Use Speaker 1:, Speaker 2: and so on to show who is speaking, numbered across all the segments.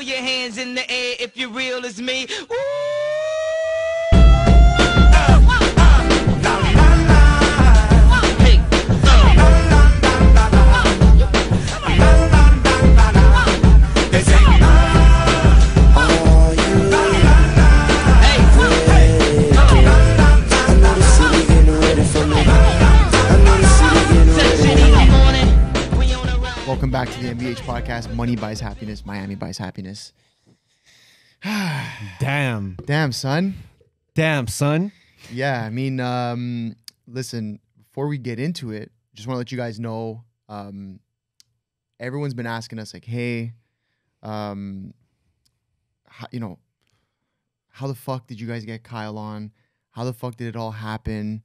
Speaker 1: your hands in the air if you're real as me. Ooh.
Speaker 2: Welcome back to the MBH Podcast. Money buys happiness. Miami buys happiness.
Speaker 3: Damn,
Speaker 2: son.
Speaker 3: damn, son.
Speaker 2: Yeah, I mean, listen, before we get into it, just want to let you guys know, everyone's been asking us like, hey, how the fuck did you guys get Kyle on? How the fuck did it all happen?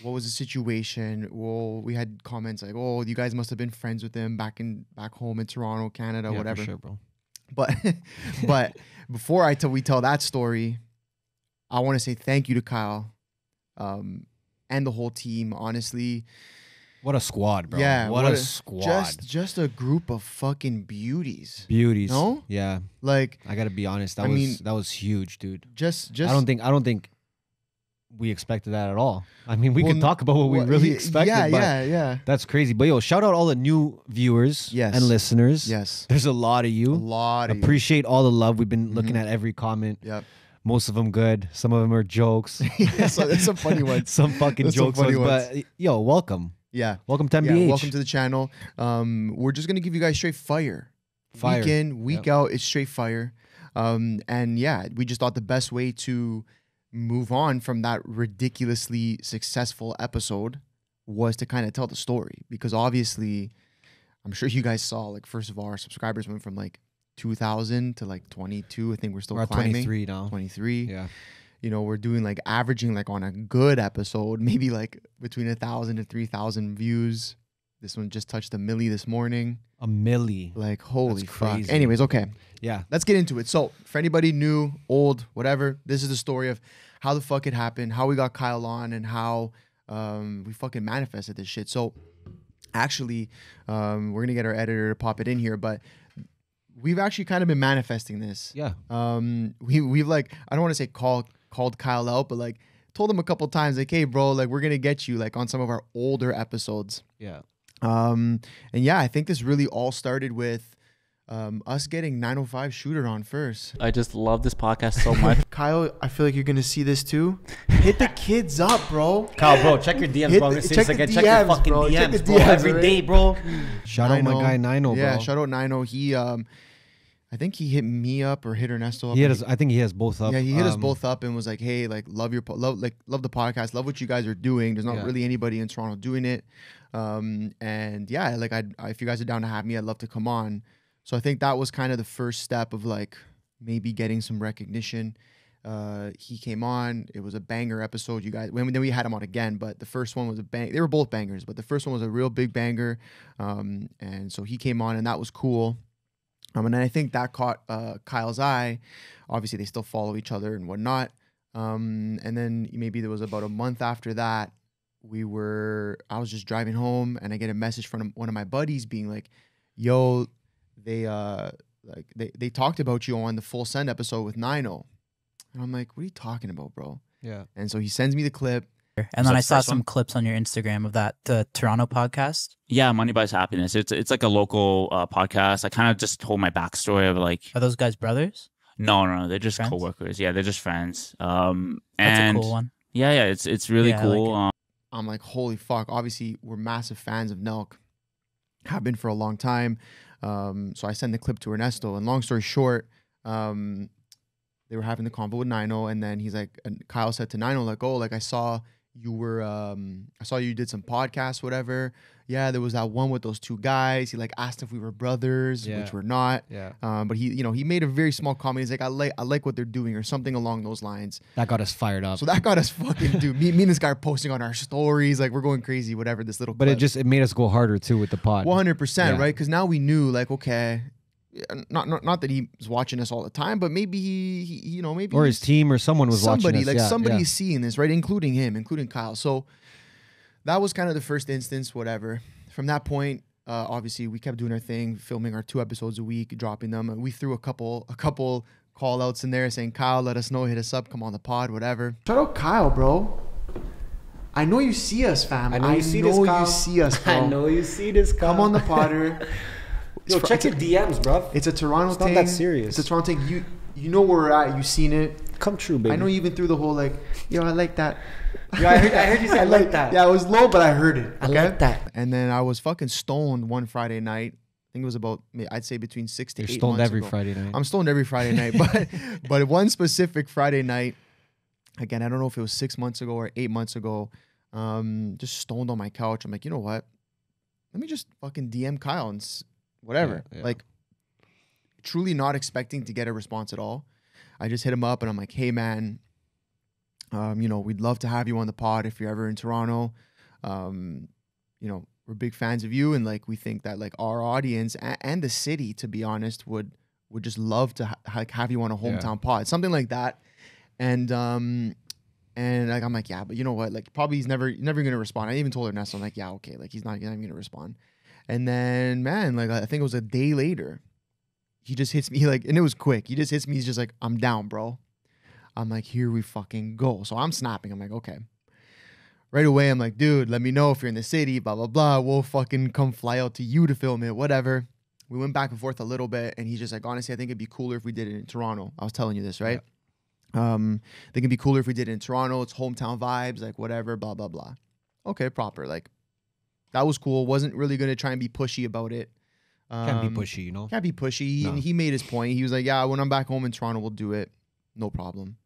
Speaker 2: What was the situation? Well, we had comments like, "Oh, you guys must have been friends with him back home in Toronto, Canada,
Speaker 3: Yeah,
Speaker 2: whatever."
Speaker 3: for sure, bro.
Speaker 2: But before we tell that story, I want to say thank you to Kyle, and the whole team. Honestly,
Speaker 3: What a squad, bro.
Speaker 2: yeah,
Speaker 3: what a squad.
Speaker 2: Just a group of fucking beauties.
Speaker 3: Beauties.
Speaker 2: No?
Speaker 3: Yeah,
Speaker 2: Like,
Speaker 3: I gotta be honest.
Speaker 2: I mean,
Speaker 3: That was huge, dude.
Speaker 2: just
Speaker 3: I don't think we expected that at all. I mean, we
Speaker 2: Well,
Speaker 3: could talk about what we really expected.
Speaker 2: Yeah,
Speaker 3: but
Speaker 2: yeah.
Speaker 3: That's crazy. But yo, shout out all the new viewers
Speaker 2: Yes.
Speaker 3: and listeners.
Speaker 2: Yes,
Speaker 3: There's a lot of
Speaker 2: a
Speaker 3: you.
Speaker 2: lot of you.
Speaker 3: Appreciate all the love. We've been looking at every comment.
Speaker 2: Yep.
Speaker 3: Most of them good. Some of them are jokes.
Speaker 2: Yeah, so it's a funny one.
Speaker 3: Some fucking
Speaker 2: There's some
Speaker 3: jokes.
Speaker 2: funny
Speaker 3: But yo, welcome.
Speaker 2: Yeah.
Speaker 3: Welcome to
Speaker 2: Yeah,
Speaker 3: MBH.
Speaker 2: welcome to the channel. We're just gonna give you guys straight fire.
Speaker 3: Fire.
Speaker 2: Week in, week out, it's straight fire. And yeah, we just thought the best way to move on from that ridiculously successful episode was to kind of tell the story, because obviously, I'm sure you guys saw, like, first of all, our subscribers went from like 2,000 to like 22. I think we're still
Speaker 3: We're at
Speaker 2: climbing.
Speaker 3: 23 now.
Speaker 2: 23.
Speaker 3: Yeah.
Speaker 2: You know, we're doing like averaging like on a good episode, maybe like between 1,000 to 3,000 views. This one just touched a milli this morning.
Speaker 3: A milli.
Speaker 2: Like, holy
Speaker 3: That's
Speaker 2: fuck.
Speaker 3: crazy.
Speaker 2: Anyways, okay.
Speaker 3: Yeah.
Speaker 2: Let's get into it. So, for anybody new, old, whatever, this is the story of how the fuck it happened, how we got Kyle on, and how we fucking manifested this shit. So, actually, we're going to get our editor to pop it in here, but we've actually kind of been manifesting this.
Speaker 3: Yeah.
Speaker 2: We've like, I don't want to say called Kyle out, but like told him a couple times, like, hey, bro, like, we're going to get you like on some of our older episodes.
Speaker 3: Yeah.
Speaker 2: And yeah, I think this really all started with us getting 905 Shooter on first.
Speaker 4: I just love this podcast so much.
Speaker 2: Kyle, I feel like you're gonna see this too. Hit the kids up, bro.
Speaker 5: Kyle, bro, check your DMs, bro. I'm gonna say this again. Check your fucking
Speaker 2: bro. Check the
Speaker 5: DMs, bro.
Speaker 2: DMs,
Speaker 5: Every
Speaker 2: already.
Speaker 5: day, bro.
Speaker 3: Shout out my guy Nino,
Speaker 2: Yeah,
Speaker 3: bro.
Speaker 2: shout out Nino. He I think he hit me up or hit Ernesto up.
Speaker 3: I think he has both up.
Speaker 2: Yeah, he hit us both up and was like, "Hey, like, love the podcast, love what you guys are doing. There's not really anybody in Toronto doing it, and yeah, like, if you guys are down to have me, I'd love to come on." So I think that was kind of the first step of like maybe getting some recognition. He came on. It was a banger episode, you guys. Then we had him on again, but the first one was a bang. They were both bangers, but the first one was a real big banger. And so he came on, and that was cool. And I think that caught Kyle's eye. Obviously, they still follow each other and whatnot. And then maybe there was about a month after that, I was just driving home, and I get a message from one of my buddies being like, "Yo, they talked about you on the Full Send episode with Nino." And I'm like, "What are you talking about, bro?"
Speaker 3: Yeah.
Speaker 2: And so he sends me the clip.
Speaker 6: And then I saw some clips on your Instagram of the Toronto podcast.
Speaker 4: Yeah, Money Buys Happiness. It's like a local podcast. I kind of just told my backstory of like.
Speaker 6: Are those guys brothers?
Speaker 4: No, they're just
Speaker 6: Friends?
Speaker 4: coworkers. Yeah, they're just friends.
Speaker 6: That's
Speaker 4: and
Speaker 6: a cool one.
Speaker 4: Yeah, it's really
Speaker 6: Yeah, I
Speaker 4: cool.
Speaker 6: like
Speaker 2: I'm like, holy fuck. Obviously, we're massive fans of Nelk. Have been for a long time. So I sent the clip to Ernesto. And long story short, they were having the convo with Nino. And then he's like, and Kyle said to Nino, like, "Oh, like, I saw you did some podcasts, whatever. Yeah, there was that one with those two guys." He like asked if we were brothers, which we're not.
Speaker 3: Yeah.
Speaker 2: But he made a very small comment. He's like, I like what they're doing, or something along those lines.
Speaker 3: That got us fired up.
Speaker 2: So that got us fucking, dude. Me and this guy are posting on our stories, like, we're going crazy, whatever. This little
Speaker 3: But
Speaker 2: clip.
Speaker 3: it made us go harder too with the pod.
Speaker 2: 100%,
Speaker 3: Yeah.
Speaker 2: right? Because now we knew, like, okay, not that he's watching us all the time, but maybe he maybe
Speaker 3: Or his team or someone was
Speaker 2: somebody,
Speaker 3: watching us.
Speaker 2: like,
Speaker 3: Yeah,
Speaker 2: somebody
Speaker 3: yeah.
Speaker 2: is seeing this, right? Including him, including Kyle. So that was kind of the first instance, whatever. From that point, obviously we kept doing our thing, filming our 2 episodes a week, dropping them. And we threw a couple call outs in there saying, Kyle, let us know, hit us up, come on the pod, whatever. Shout out Kyle, bro. I know you see us, fam. I know you see us, bro.
Speaker 5: I know you see this, Kyle.
Speaker 2: Come on the podder.
Speaker 5: Yo, check your DMs, bro.
Speaker 2: It's a Toronto
Speaker 5: it's
Speaker 2: thing.
Speaker 5: Not that serious.
Speaker 2: It's a Toronto thing. You know where we're at. You seen it.
Speaker 5: Come true, baby.
Speaker 2: I know you even threw the whole like, yo, I like that.
Speaker 5: Yo, I heard you say I like that.
Speaker 2: Yeah, it was low, but I heard it.
Speaker 5: I like that.
Speaker 2: And then I was fucking stoned one Friday night. I think it was about, I'd say between 6 to 8 months
Speaker 3: You're stoned every
Speaker 2: ago.
Speaker 3: Friday night.
Speaker 2: I'm stoned every Friday night, but one specific Friday night, again, I don't know if it was 6 months ago or 8 months ago, just stoned on my couch. I'm like, you know what? Let me just fucking DM Kyle and whatever.
Speaker 3: Yeah.
Speaker 2: Like, truly not expecting to get a response at all. I just hit him up and I'm like, hey man, we'd love to have you on the pod if you're ever in Toronto. We're big fans of you, and like we think that like our audience and the city, to be honest, would just love to have you on a hometown pod, something like that. And like I'm like, yeah, but you know what? Like probably he's never gonna respond. I even told Ernesto, I'm like, yeah, okay, like he's not even gonna respond. And then man, like I think it was a day later, he just hits me like, and it was quick. He just hits me. He's just like, I'm down, bro. I'm like, here we fucking go. So I'm snapping. I'm like, okay. Right away, I'm like, dude, let me know if you're in the city, blah, blah, blah. We'll fucking come fly out to you to film it, whatever. We went back and forth a little bit, and he's just like, honestly, I think it'd be cooler if we did it in Toronto. I was telling you this, right? Yeah. I think it'd be cooler if we did it in Toronto. It's hometown vibes, like whatever, blah, blah, blah. Okay, proper. Like, that was cool. Wasn't really going to try and be pushy about it.
Speaker 3: Can't be pushy, you know?
Speaker 2: Can't be pushy.
Speaker 3: No.
Speaker 2: And he made his point. He was like, yeah, when I'm back home in Toronto, we'll do it. No problem.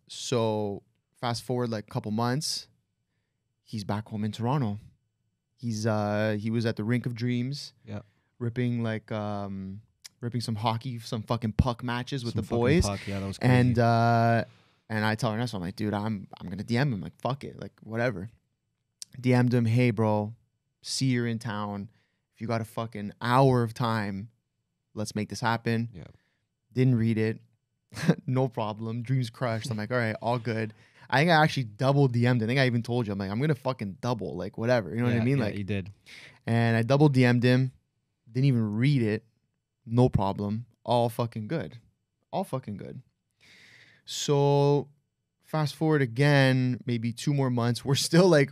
Speaker 2: So fast forward like a couple months, he's back home in Toronto. He was at the Rink of Dreams, ripping some hockey, some fucking puck matches with the boys.
Speaker 3: Puck. Yeah, that was crazy.
Speaker 2: And I tell Ernesto, I'm like, dude, I'm gonna DM him, like fuck it, like whatever. DM'd him, hey bro, see you're in town. If you got a fucking hour of time, let's make this happen.
Speaker 3: Yeah.
Speaker 2: Didn't read it. No problem. Dreams crushed. I'm like, all right, all good. I think I actually double DM'd. I think I even told you. I'm like, I'm gonna fucking double, like whatever. You know what I mean?
Speaker 3: Yeah,
Speaker 2: like
Speaker 3: you did.
Speaker 2: And I double DM'd him. Didn't even read it. No problem. All fucking good. All fucking good. So fast forward again, maybe 2 more months. We're still like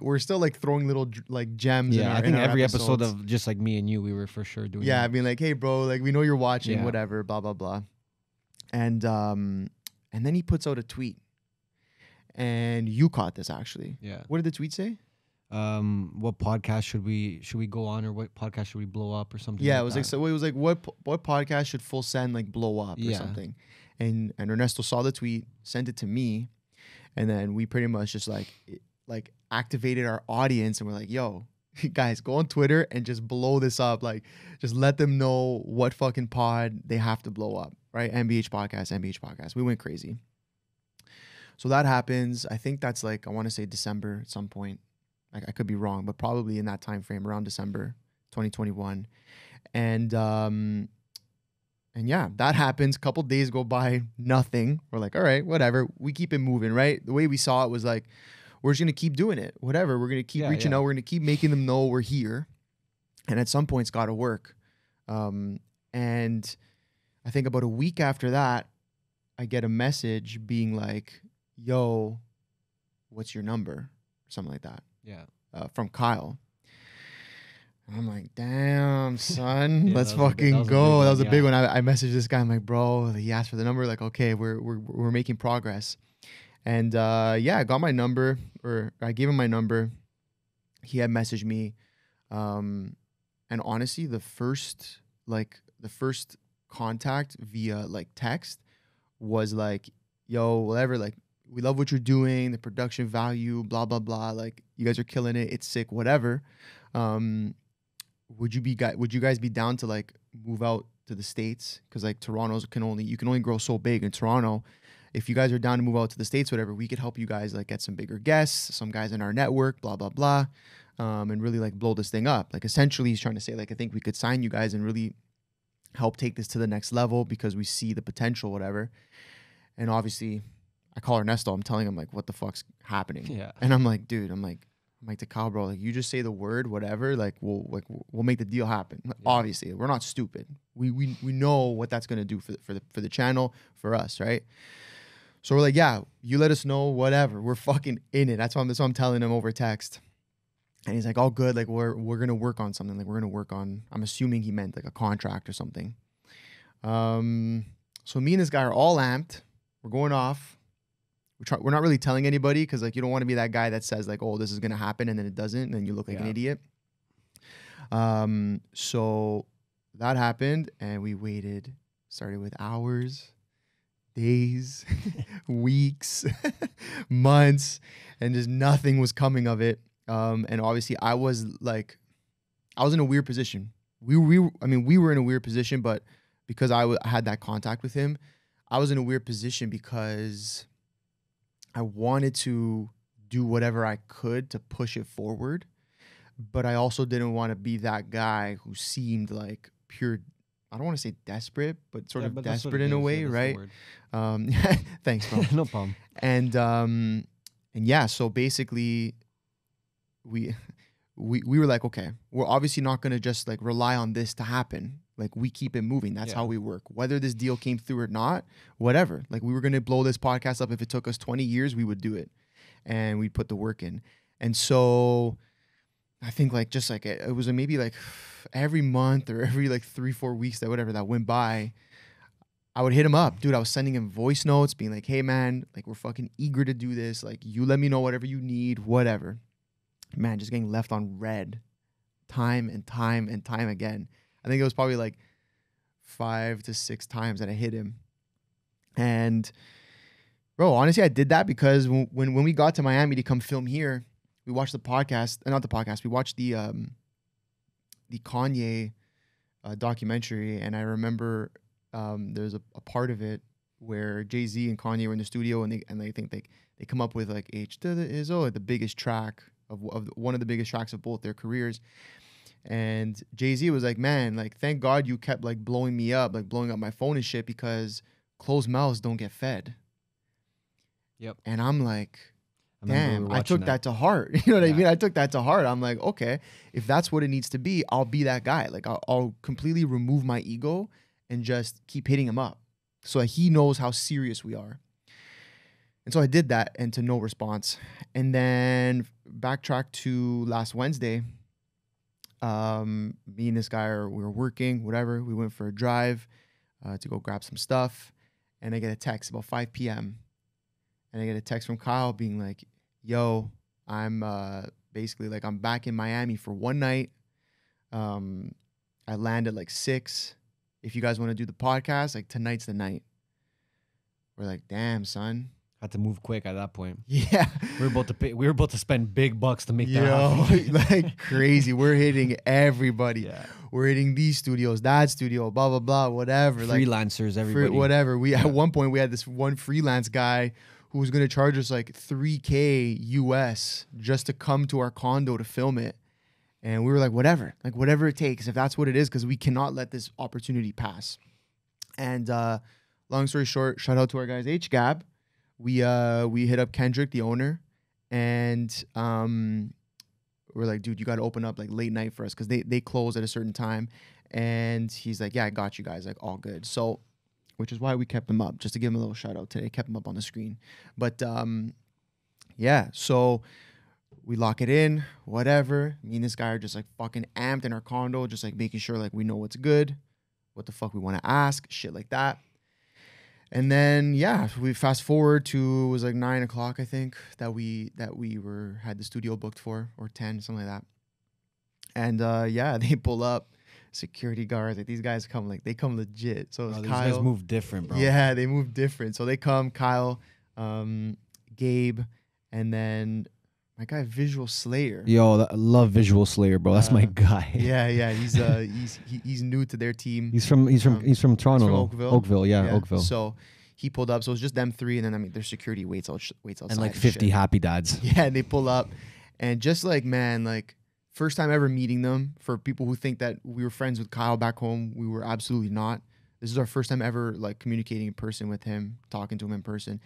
Speaker 2: throwing little like gems.
Speaker 3: Yeah, I think every episode
Speaker 2: episodes.
Speaker 3: of just like me and you, we were for sure doing.
Speaker 2: Yeah,
Speaker 3: that.
Speaker 2: I mean like, hey bro, like we know you're watching,
Speaker 3: Yeah.
Speaker 2: whatever, blah blah blah. And then he puts out a tweet, and you caught this actually.
Speaker 3: Yeah.
Speaker 2: What did the tweet say?
Speaker 3: What podcast should we go on, or what podcast should we blow up or something?
Speaker 2: Yeah,
Speaker 3: like
Speaker 2: it was
Speaker 3: that.
Speaker 2: like, so it was like what podcast should full send like blow up or
Speaker 3: Yeah.
Speaker 2: something. And Ernesto saw the tweet, sent it to me, and then we pretty much just like activated our audience, and we're like, yo, guys, go on Twitter and just blow this up. Like, just let them know what fucking pod they have to blow up, right? MBH Podcast. We went crazy. So that happens. I think that's like, I want to say December at some point. Like, I could be wrong, but probably in that time frame around December 2021. And yeah, that happens. Couple days go by, nothing. We're like, all right, whatever. We keep it moving, right? The way we saw it was like, we're just going to keep doing it. Whatever. We're going to keep reaching out. We're going to keep making them know we're here. And at some point, it's got to work. And I think about a week after that, I get a message being like, yo, what's your number? Or something like that.
Speaker 3: Yeah.
Speaker 2: From Kyle. And I'm like, damn, son, let's
Speaker 3: that was
Speaker 2: fucking
Speaker 3: a big
Speaker 2: go.
Speaker 3: one,
Speaker 2: That was a
Speaker 3: yeah.
Speaker 2: big one. I messaged this guy. I'm like, bro, he asked for the number. Like, okay, we're making progress. And yeah, I got my number, or I gave him my number. He had messaged me. And honestly, the first contact via like text was like, yo, whatever, like, we love what you're doing, the production value, blah, blah, blah. Like, you guys are killing it. It's sick, whatever. Would you guys be down to like move out to the States? Because like you can only grow so big in Toronto. If you guys are down to move out to the States, whatever, we could help you guys like get some bigger guests, some guys in our network, blah, blah, blah. And really like blow this thing up. Like, essentially he's trying to say like, I think we could sign you guys and really help take this to the next level because we see the potential, whatever. And obviously I call Ernesto, I'm telling him like, what the fuck's happening?
Speaker 3: Yeah.
Speaker 2: And I'm like, dude, I'm like, I'm like to Kyle, bro, like you just say the word, whatever, like we'll make the deal happen. Like, obviously, we're not stupid. We know what that's gonna do for the channel, for us, right? So we're like, yeah, you let us know, whatever. We're fucking in it. That's what I'm telling him over text. And he's like, all good. Like we're gonna work on something. Like we're gonna work on. I'm assuming he meant like a contract or something. So me and this guy are all amped. We're going off. We're not really telling anybody because like you don't want to be that guy that says like, oh, this is gonna happen, and then it doesn't, and then you look like an idiot. So that happened, and we waited. Started with hours, days, weeks, months, and just nothing was coming of it. And obviously I was in a weird position. We were in a weird position, but because I had that contact with him, I was in a weird position because I wanted to do whatever I could to push it forward, but I also didn't want to be that guy who seemed like pure, I don't want to say desperate, but sort of desperate in a way, right? Thanks, bro.
Speaker 3: No problem.
Speaker 2: And yeah, so basically we were like, okay, we're obviously not going to just like rely on this to happen. Like we keep it moving. That's how we work. Whether this deal came through or not, whatever. Like we were going to blow this podcast up. If it took us 20 years, we would do it. And we'd put the work in. And so I think like just like it was maybe like every month or every like 3-4 weeks that whatever that went by, I would hit him up. Dude, I was sending him voice notes being like, hey man, like we're fucking eager to do this. Like you let me know whatever you need, whatever. Man, just getting left on red time and time and time again. I think it was probably like 5 to 6 times that I hit him. And bro, honestly, I did that because when we got to Miami to come film here, we watched the podcast, not the podcast, we watched the Kanye documentary. And I remember there's a part of it where Jay-Z and Kanye were in the studio and they think they come up with like H to the Izzo, like the biggest track of one of the biggest tracks of both their careers. And Jay-Z was like, man, like, thank God you kept like blowing me up, like blowing up my phone and shit, because closed mouths don't get fed.
Speaker 3: Yep.
Speaker 2: And I'm like, damn, I took that to heart. You know what I mean? I took that to heart. I'm like, okay, if that's what it needs to be, I'll be that guy. Like I'll completely remove my ego and just keep hitting him up so that he knows how serious we are. And so I did that, and to no response. And then backtrack to last Wednesday. Me and this guy we were working, whatever. We went for a drive to go grab some stuff, and I get a text about 5 p.m. and I get a text from Kyle being like, "Yo, I'm basically like I'm back in Miami for one night. I land at like 6. If you guys want to do the podcast, like tonight's the night." We're like, "Damn, son."
Speaker 3: Had to move quick at that point.
Speaker 2: Yeah,
Speaker 3: We were about to spend big bucks to make that happen.
Speaker 2: like crazy. We're hitting everybody.
Speaker 3: Yeah.
Speaker 2: We're hitting these studios, that studio, blah blah blah, whatever.
Speaker 3: Freelancers, everybody.
Speaker 2: Whatever. At one point we had this one freelance guy who was gonna charge us like $3,000 US just to come to our condo to film it, and we were like, whatever it takes, if that's what it is, because we cannot let this opportunity pass. And long story short, shout out to our guys HGAB. We hit up Kendrick, the owner, and we're like, dude, you got to open up like late night for us because they close at a certain time. And he's like, yeah, I got you guys, like all good. So, which is why we kept him up, just to give him a little shout out today. Kept him up on the screen. But yeah, so we lock it in, whatever. Me and this guy are just like fucking amped in our condo, just like making sure like we know what's good, what the fuck we want to ask, shit like that. And then yeah, we fast forward to, it was like 9 o'clock, I think, that we had the studio booked for, or 10, something like that. And yeah, they pull up, security guards, like these guys come, like they come legit. So it's
Speaker 3: these
Speaker 2: Kyle.
Speaker 3: guys move different, bro.
Speaker 2: Yeah, they move different. So they come, Kyle, Gabe, and then my guy Visual Slayer.
Speaker 3: Yo, I love Visual Slayer, bro. That's my guy.
Speaker 2: Yeah, he's new to their team.
Speaker 3: He's from Toronto.
Speaker 2: He's from
Speaker 3: Oakville. Oakville.
Speaker 2: So he pulled up. So it's just them three, and then I mean their security waits outside.
Speaker 3: And like 50 happy dads.
Speaker 2: Yeah, and they pull up, and just like, man, like first time ever meeting them. For people who think that we were friends with Kyle back home, we were absolutely not. This is our first time ever like communicating in person with him, talking to him in person.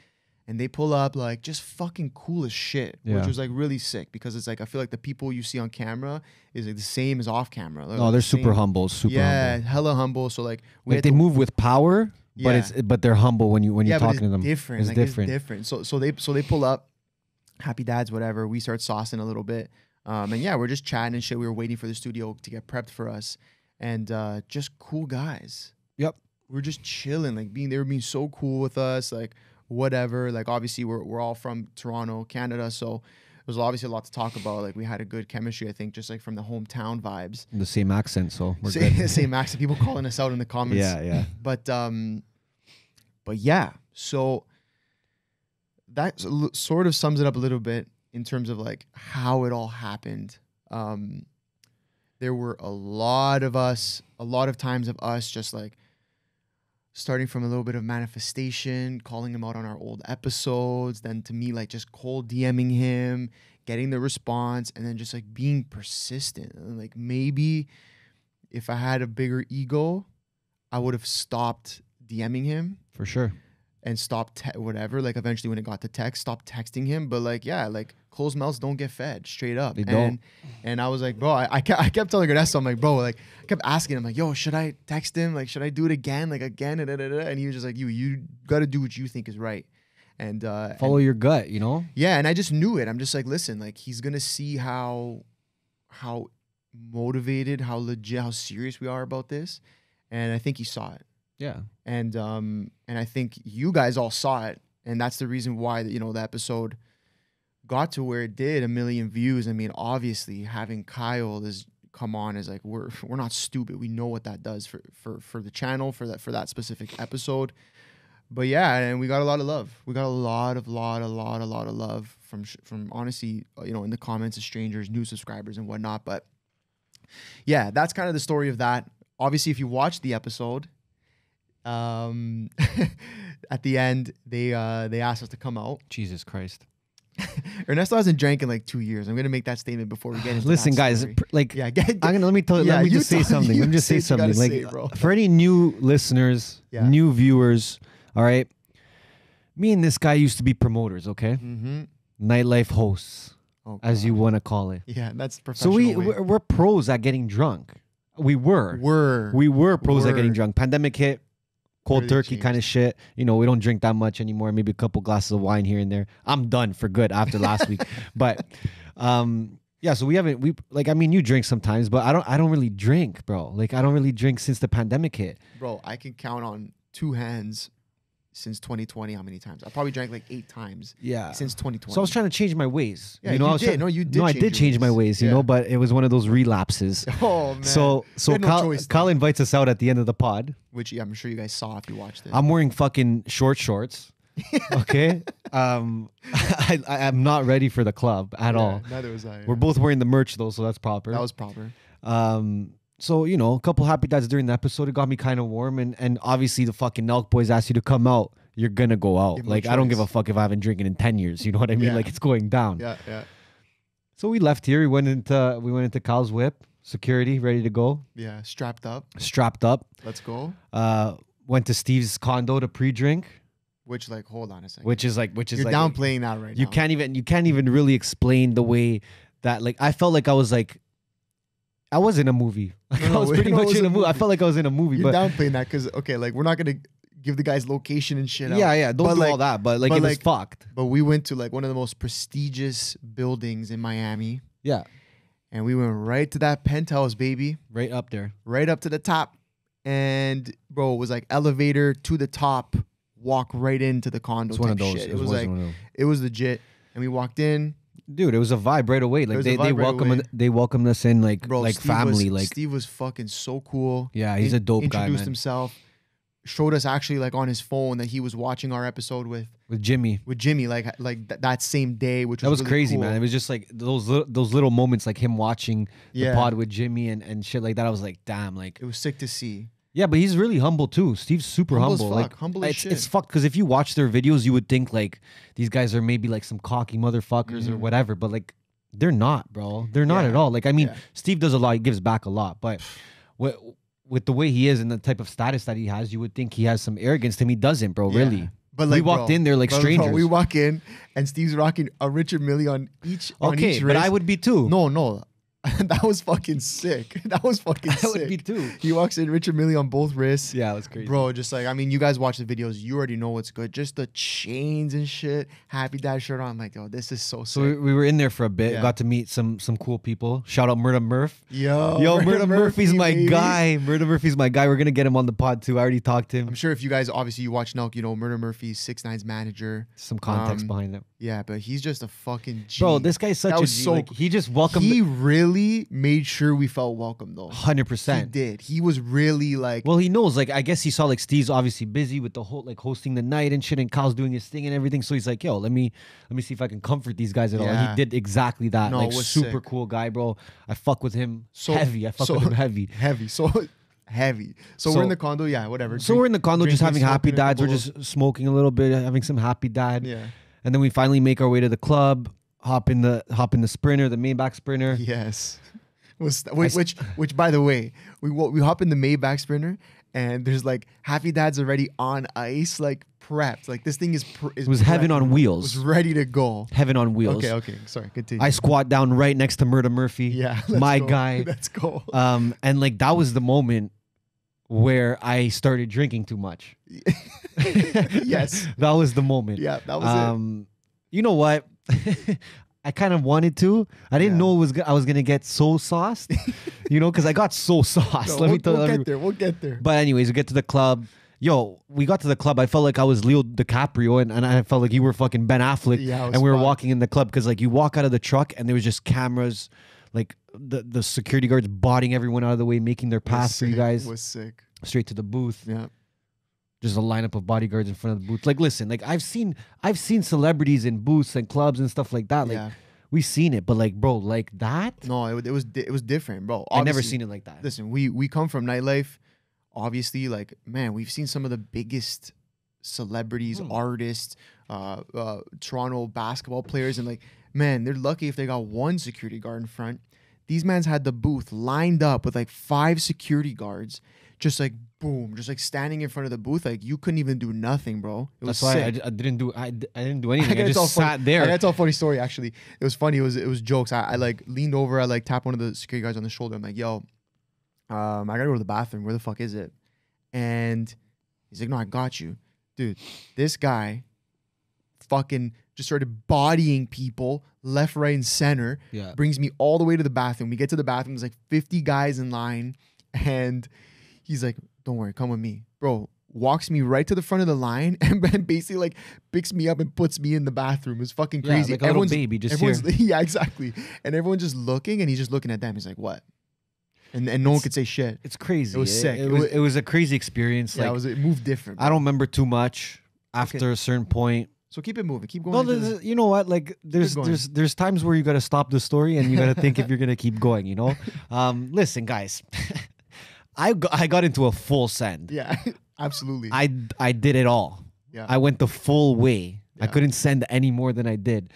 Speaker 2: and they pull up like just fucking cool as shit, which was like really sick because it's like I feel like the people you see on camera is like the same as off camera. Like,
Speaker 3: they're super humble, humble.
Speaker 2: Hella humble. So like
Speaker 3: they move with power, but they're humble when you're talking to them.
Speaker 2: Different. It's different. So they pull up, happy dads, whatever. We start saucing a little bit, and we're just chatting and shit. We were waiting for the studio to get prepped for us, and just cool guys.
Speaker 3: Yep.
Speaker 2: We're just chilling, like they were being so cool with us, like whatever. Like obviously we're all from Toronto, Canada, so there's obviously a lot to talk about. Like we had a good chemistry, I think, just like from the hometown vibes.
Speaker 3: The same accent, so we're good.
Speaker 2: Same accent. People calling us out in the comments.
Speaker 3: Yeah.
Speaker 2: But yeah. So that sort of sums it up a little bit in terms of like how it all happened. There were a lot of times of us just like starting from a little bit of manifestation, calling him out on our old episodes, then to me, like just cold DMing him, getting the response, and then just like being persistent. And like maybe if I had a bigger ego, I would have stopped DMing him.
Speaker 3: For sure.
Speaker 2: And stopped whatever. Like eventually when it got to text, stopped texting him. But like, yeah, like closed mouths don't get fed, straight up.
Speaker 3: They don't.
Speaker 2: And I was like, bro, I kept telling Ernesto, I'm like, bro, like I kept asking him, like, yo, should I text him? Like, should I do it again? Like again? And he was just like, you got to do what you think is right. And
Speaker 3: follow your gut, you know?
Speaker 2: Yeah. And I just knew it. I'm just like, listen, like he's going to see how motivated, how legit, how serious we are about this. And I think he saw it.
Speaker 3: Yeah.
Speaker 2: And I think you guys all saw it, and that's the reason why the episode got to where it did, 1 million views. I mean, obviously having Kyle come on is like we're not stupid. We know what that does for the channel, for that specific episode. But yeah, and we got a lot of love. We got a lot of love from honestly, in the comments of strangers, new subscribers and whatnot. But yeah, that's kind of the story of that. Obviously, if you watch the episode, at the end they asked us to come out.
Speaker 3: Jesus Christ.
Speaker 2: Ernesto hasn't drank in like 2 years. I'm gonna make that statement before we get into
Speaker 3: Listen, guys, let me just say something. Like for any new listeners, new viewers, all right. Me and this guy used to be promoters, okay?
Speaker 2: Mm-hmm.
Speaker 3: Nightlife hosts, as you want to call it.
Speaker 2: Yeah, that's professional.
Speaker 3: So we're pros at getting drunk. We were pros at getting drunk. Pandemic hit. Cold turkey kind of shit. We don't drink that much anymore. Maybe a couple glasses of wine here and there. I'm done for good after last week. But yeah, so you drink sometimes, but I don't really drink, bro. Like I don't really drink since the pandemic hit.
Speaker 2: Bro, I can count on 2 hands since 2020 how many times. I probably drank like 8 times.
Speaker 3: Yeah.
Speaker 2: Since 2020.
Speaker 3: So I was trying to change my ways.
Speaker 2: Yeah, you did.
Speaker 3: I did change my ways, you know, but it was one of those relapses.
Speaker 2: Oh man.
Speaker 3: So Kyle invites us out at the end of the pod.
Speaker 2: Which I'm sure you guys saw if you watched it.
Speaker 3: I'm wearing fucking shorts. Okay. I'm not ready for the club at all.
Speaker 2: Neither was I.
Speaker 3: We're both wearing the merch though, so that's proper.
Speaker 2: That was proper.
Speaker 3: So, a couple happy dads during the episode. It got me kind of warm. And obviously the fucking Nelk Boys asked you to come out. You're going to go out. Like, I don't give a fuck if I haven't drinking in 10 years. You know what I mean?
Speaker 2: Yeah.
Speaker 3: Like, it's going down.
Speaker 2: Yeah.
Speaker 3: So we left here. We went into Kyle's whip. Security, ready to go.
Speaker 2: Yeah, strapped up.
Speaker 3: Let's
Speaker 2: go.
Speaker 3: Went to Steve's condo to pre-drink.
Speaker 2: Which, like, hold on a second.
Speaker 3: You're
Speaker 2: downplaying that right now.
Speaker 3: You can't even really explain the way that, like, I felt like I was like, I was in a movie. I was pretty much in a movie. I felt like I was in a movie.
Speaker 2: You're
Speaker 3: but
Speaker 2: downplaying that because, okay, like, we're not going to give the guy's location and shit out.
Speaker 3: Yeah, don't do all that. But, like, it was fucked.
Speaker 2: But we went to, like, one of the most prestigious buildings in Miami.
Speaker 3: Yeah.
Speaker 2: And we went right to that penthouse, baby.
Speaker 3: Right up there.
Speaker 2: Right up to the top. And, bro, it was like elevator to the top, walk right into the condo.
Speaker 3: It's one of those.
Speaker 2: Shit. It was legit. And we walked in.
Speaker 3: Dude, it was a vibe right away. Like they welcomed us in like family.
Speaker 2: Steve was fucking so cool.
Speaker 3: Yeah, he's a dope guy, man.
Speaker 2: Introduced himself. Showed us actually like on his phone that he was watching our episode with
Speaker 3: Jimmy.
Speaker 2: Like that same day, which was
Speaker 3: really crazy, cool. Man. It was just like those little moments, like him watching the pod with Jimmy and shit like that. I was like, damn, like
Speaker 2: it was sick to see.
Speaker 3: Yeah, but he's really humble too. Steve's super humble.
Speaker 2: Like humble as shit.
Speaker 3: It's fucked because if you watch their videos, you would think like these guys are maybe like some cocky motherfuckers or whatever, but like they're not, bro. They're not at all. Like I mean, Steve does a lot. He gives back a lot, but with the way he is and the type of status that he has, you would think he has some arrogance to him. He doesn't, bro. Really.
Speaker 2: But
Speaker 3: we walked in there like strangers.
Speaker 2: We walk in and Steve's rocking a Richard Mille on each.
Speaker 3: Okay,
Speaker 2: wrist.
Speaker 3: but I would be too.
Speaker 2: No. That was fucking sick. That was fucking sick.
Speaker 3: I would be too.
Speaker 2: He walks in Richard Mille on both wrists.
Speaker 3: Yeah, it was crazy.
Speaker 2: Bro, just like, I mean, you guys watch the videos. You already know what's good. Just the chains and shit. Happy Dad shirt on. I'm like, yo, this is so sick.
Speaker 3: So we were in there for a bit.
Speaker 2: Yeah.
Speaker 3: Got to meet some cool people. Shout out Murda Murph.
Speaker 2: Yo,
Speaker 3: Murda Murphy's my
Speaker 2: baby.
Speaker 3: guy. Murda Murphy's my guy. We're going to get him on the pod too. I already talked to him.
Speaker 2: I'm sure if you guys, obviously you watch Nelk, you know Murda Murphy's 6ix9ine's manager.
Speaker 3: Some context behind it.
Speaker 2: Yeah, but he's just a fucking G.
Speaker 3: Bro, this guy's such
Speaker 2: That
Speaker 3: a
Speaker 2: was
Speaker 3: G.
Speaker 2: so-
Speaker 3: Like, he just welcomed
Speaker 2: He really made sure we felt welcome though.
Speaker 3: 100%.
Speaker 2: He did. He was really like,
Speaker 3: Well, he knows. Like, I guess he saw like Steve's obviously busy with the whole like hosting the night and shit, and Kyle's doing his thing and everything. So he's like, "Yo, let me see if I can comfort these guys at all." And
Speaker 2: Yeah.
Speaker 3: he did exactly that.
Speaker 2: No,
Speaker 3: Like,
Speaker 2: it was
Speaker 3: super
Speaker 2: sick.
Speaker 3: cool guy, bro. I fuck with him
Speaker 2: So-
Speaker 3: heavy. I fuck
Speaker 2: so-
Speaker 3: with him heavy.
Speaker 2: heavy. So heavy. So we're in the condo. Yeah, whatever.
Speaker 3: So we're in the condo, just
Speaker 2: drinking,
Speaker 3: having happy
Speaker 2: smoking a
Speaker 3: dads. We're
Speaker 2: couple
Speaker 3: just smoking a little bit, having some happy dad.
Speaker 2: Yeah.
Speaker 3: And then we finally make our way to the club. Hop in the Sprinter, the Maybach Sprinter.
Speaker 2: Yes. Which by the way, we hop in the Maybach Sprinter and there's like Happy Dad's already on ice, like prepped. Like this thing is
Speaker 3: It was heaven
Speaker 2: prepped.
Speaker 3: on
Speaker 2: It
Speaker 3: wheels.
Speaker 2: was ready to go.
Speaker 3: Heaven on wheels.
Speaker 2: Okay. Sorry. Continue.
Speaker 3: I squat down right next to Murda Murphy.
Speaker 2: yeah.
Speaker 3: my
Speaker 2: go.
Speaker 3: guy.
Speaker 2: Let's go.
Speaker 3: And like that was the moment where I started drinking too much.
Speaker 2: Yes.
Speaker 3: That was the moment.
Speaker 2: Yeah. That was it.
Speaker 3: You know what? I kind of wanted to. I didn't
Speaker 2: Yeah.
Speaker 3: know I was gonna get so sauced, because I got so sauced.
Speaker 2: No,
Speaker 3: Let me tell
Speaker 2: we'll
Speaker 3: you.
Speaker 2: get there. We'll get there.
Speaker 3: But anyways, we get to the club. Yo, we got to the club. I felt like I was Leo DiCaprio, and I felt like you were fucking Ben Affleck.
Speaker 2: Yeah, it was
Speaker 3: and we were
Speaker 2: fun.
Speaker 3: walking in the club because like you walk out of the truck and there was just cameras, like the security guards bodying everyone out of the way, making their path for you guys
Speaker 2: Was sick.
Speaker 3: straight to the booth.
Speaker 2: Yeah.
Speaker 3: Just a lineup of bodyguards in front of the booth. Like, listen, like I've seen celebrities in booths and clubs and stuff like that. Like
Speaker 2: Yeah.
Speaker 3: we've seen it, but like, bro, like that,
Speaker 2: No, it was different, bro.
Speaker 3: I never
Speaker 2: Obviously,
Speaker 3: seen it like that.
Speaker 2: Listen, we come from nightlife. Obviously, like, man, we've seen some of the biggest celebrities, artists, Toronto basketball players, and like, man, they're lucky if they got one security guard in front. These mans had the booth lined up with like 5 security guards, just like boom, just like standing in front of the booth. Like you couldn't even do nothing, bro. It was
Speaker 3: That's why
Speaker 2: sick.
Speaker 3: I didn't do anything. I just sat
Speaker 2: I
Speaker 3: there.
Speaker 2: gotta tell a funny story. Actually, it was funny. It was jokes. I like leaned over. I like tapped one of the security guards on the shoulder. I'm like, yo, I gotta go to the bathroom. Where the fuck is it? And he's like, no, I got you, dude. This guy fucking just started bodying people left, right, and center.
Speaker 3: Yeah.
Speaker 2: Brings me all the way to the bathroom. We get to the bathroom. There's like 50 guys in line, and he's like, don't worry, come with me, bro. Walks me right to the front of the line and basically like picks me up and puts me in the bathroom. It's fucking
Speaker 3: Yeah,
Speaker 2: crazy.
Speaker 3: like a little baby, just
Speaker 2: everyone's yeah, exactly. And everyone's just looking, and he's just looking at them. He's like, what? And no one could say shit.
Speaker 3: It's crazy.
Speaker 2: It was sick.
Speaker 3: It was a crazy experience.
Speaker 2: Yeah,
Speaker 3: Like
Speaker 2: it moved different.
Speaker 3: I don't remember too much after a certain point.
Speaker 2: So keep it moving. Keep going.
Speaker 3: No,
Speaker 2: into the-
Speaker 3: you know what? Like there's
Speaker 2: going.
Speaker 3: there's times where you got to stop the story and you got to think if you're gonna keep going. Listen, guys, I got into a full send.
Speaker 2: yeah, absolutely.
Speaker 3: I did it all.
Speaker 2: Yeah.
Speaker 3: I went the full way. I
Speaker 2: Yeah.
Speaker 3: couldn't send any more than I did.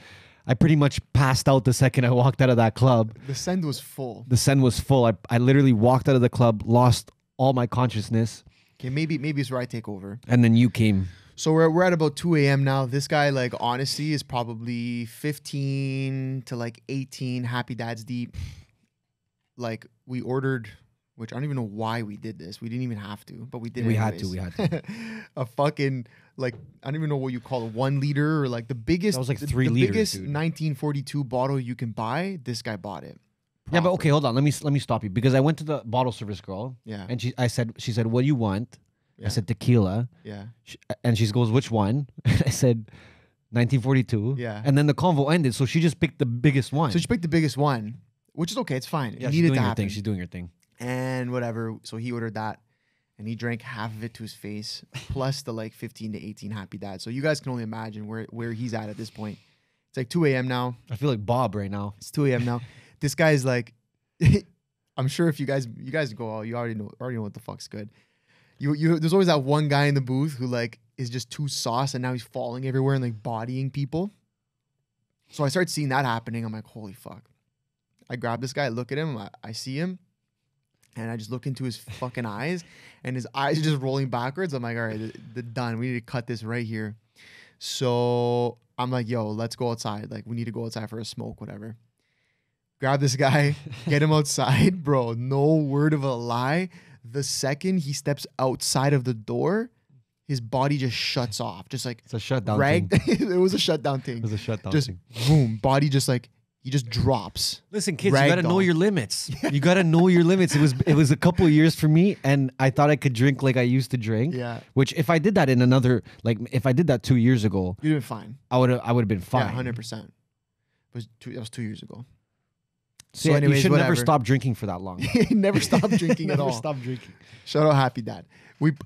Speaker 3: I pretty much passed out the second I walked out of that club.
Speaker 2: The send was full.
Speaker 3: The send was full. I literally walked out of the club, lost all my consciousness,
Speaker 2: Okay, maybe it's where I take over.
Speaker 3: and then you came.
Speaker 2: So we're at about 2 a.m. now. This guy, like, honestly, is probably 15 to like 18 Happy Dads deep. Like, we ordered, which I don't even know why we did this. We didn't even have to, but we did.
Speaker 3: We had
Speaker 2: anyways.
Speaker 3: to.
Speaker 2: A fucking, like, I don't even know what you call it, 1 liter or like the biggest.
Speaker 3: That was like
Speaker 2: the
Speaker 3: 3 liters,
Speaker 2: biggest
Speaker 3: dude.
Speaker 2: 1942 bottle you can buy. This guy bought it.
Speaker 3: Yeah, but
Speaker 2: Proper.
Speaker 3: okay, hold on. Let me stop you because I went to the bottle service girl.
Speaker 2: Yeah.
Speaker 3: And she said, "What do you want?"
Speaker 2: Yeah.
Speaker 3: I said tequila.
Speaker 2: Yeah.
Speaker 3: And she goes, "Which one?" I said 1942.
Speaker 2: Yeah.
Speaker 3: And then the convo ended, so she just picked the biggest one.
Speaker 2: So she picked the biggest one, which is okay. It's fine.
Speaker 3: yeah,
Speaker 2: It
Speaker 3: she's
Speaker 2: needed
Speaker 3: doing
Speaker 2: to
Speaker 3: her
Speaker 2: happen.
Speaker 3: thing. She's doing her thing.
Speaker 2: And whatever. So he ordered that, and he drank half of it to his face, plus the like 15 to 18 Happy Dad. So you guys can only imagine where he's at this point. It's like 2 a.m. now.
Speaker 3: I feel like Bob right now.
Speaker 2: It's 2 a.m. now. This guy's like, I'm sure if you guys go, oh, you already know what the fuck's good. You there's always that one guy in the booth who like is just too sauce, and now he's falling everywhere and like bodying people. So I start seeing that happening. I'm like, holy fuck. I grab this guy, look at him, I see him, and I just look into his fucking eyes, and his eyes are just rolling backwards. I'm like, all right, they're done. We need to cut this right here. So I'm like, yo, let's go outside. Like, we need to go outside for a smoke, whatever. Grab this guy, get him outside, bro. No word of a lie. The second he steps outside of the door, his body just shuts off. Just like
Speaker 3: it's a shutdown thing.
Speaker 2: It was a shutdown thing.
Speaker 3: It was a shutdown
Speaker 2: just
Speaker 3: thing.
Speaker 2: Boom, body just like he just drops.
Speaker 3: Listen, kids, you gotta know your limits. You gotta know your limits. It was a couple of years for me, and I thought I could drink like I used to drink.
Speaker 2: Yeah.
Speaker 3: Which if I did that if I did that 2 years ago,
Speaker 2: You'd been fine.
Speaker 3: I would have been fine.
Speaker 2: Yeah, 100%. That was 2 years ago.
Speaker 3: So anyways, you should never stop drinking for that long.
Speaker 2: Never stop drinking at all.
Speaker 3: Never stop drinking.
Speaker 2: Shout out Happy Dad.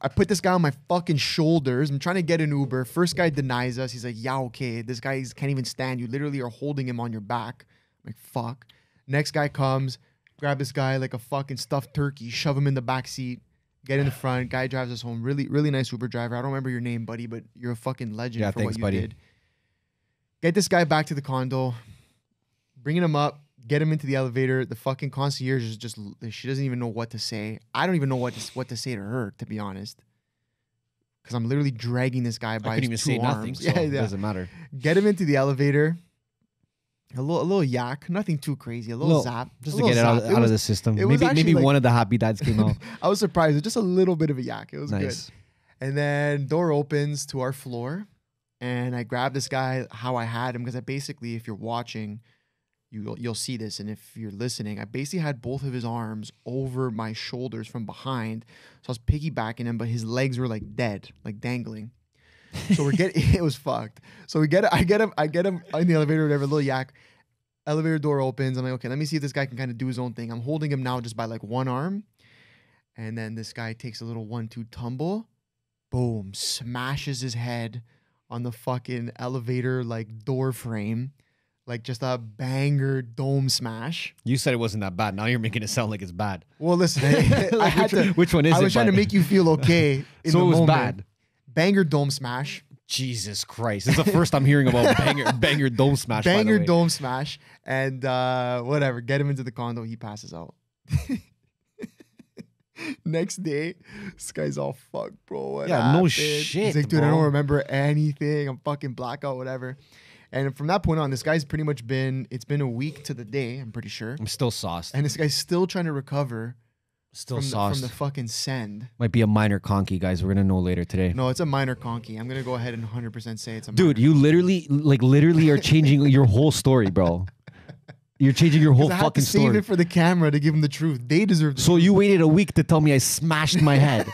Speaker 2: I put this guy on my fucking shoulders. I'm trying to get an Uber. First guy denies us. He's like, yeah, okay. This guy can't even stand. You literally are holding him on your back. I'm like, fuck. Next guy comes, grab this guy like a fucking stuffed turkey, shove him in the back seat, get in the front. Guy drives us home. Really, really nice Uber driver. I don't remember your name, buddy, but you're a fucking legend for what you did. Get this guy back to the condo, bringing him up. Get him into the elevator. The fucking concierge is just, she doesn't even know what to say. I don't even know what to say to her, to be honest. Because I'm literally dragging this guy by his two arms.
Speaker 3: So it doesn't matter.
Speaker 2: Get him into the elevator. A little yak. Nothing too crazy. A little zap.
Speaker 3: Just to get it out of the system. Maybe one of the Happy Dads came out.
Speaker 2: I was surprised. It was just a little bit of a yak. It was
Speaker 3: nice.
Speaker 2: Good. And then door opens to our floor. And I grab this guy how I had him. Because I basically, if you're watching... You'll see this, and if you're listening, I basically had both of his arms over my shoulders from behind, so I was piggybacking him, but his legs were like dead, like dangling. So it was fucked. So I get him in the elevator, whatever, little yak. Elevator door opens. I'm like, okay, let me see if this guy can kind of do his own thing. I'm holding him now just by like one arm, and then this guy takes a little 1-2 tumble, boom, smashes his head on the fucking elevator like door frame. Like just a banger dome smash.
Speaker 3: You said it wasn't that bad. Now you're making it sound like it's bad.
Speaker 2: Well, listen, I had to.
Speaker 3: Which one is it?
Speaker 2: I was trying to make you feel okay.
Speaker 3: So it was bad.
Speaker 2: Banger dome smash.
Speaker 3: Jesus Christ! This is the first I'm hearing about banger dome smash.
Speaker 2: Banger dome smash, and whatever. Get him into the condo. He passes out. Next day, this guy's all fucked, bro. What happened?
Speaker 3: No shit.
Speaker 2: He's like, dude, bro. I don't remember anything. I'm fucking blackout, whatever. And from that point on, this guy's pretty much it's been a week to the day, I'm pretty sure.
Speaker 3: I'm still sauced.
Speaker 2: And this guy's still trying to recover
Speaker 3: from
Speaker 2: the fucking send.
Speaker 3: Might be a minor conky, guys. We're going to know later today.
Speaker 2: No, it's a minor conky. I'm going to go ahead and 100% say it's a
Speaker 3: Dude, you literally are changing your whole story, bro. You're changing your whole fucking story. I had to
Speaker 2: save it for the camera to give them the truth. They deserve the truth.
Speaker 3: So you waited a week to tell me I smashed my head.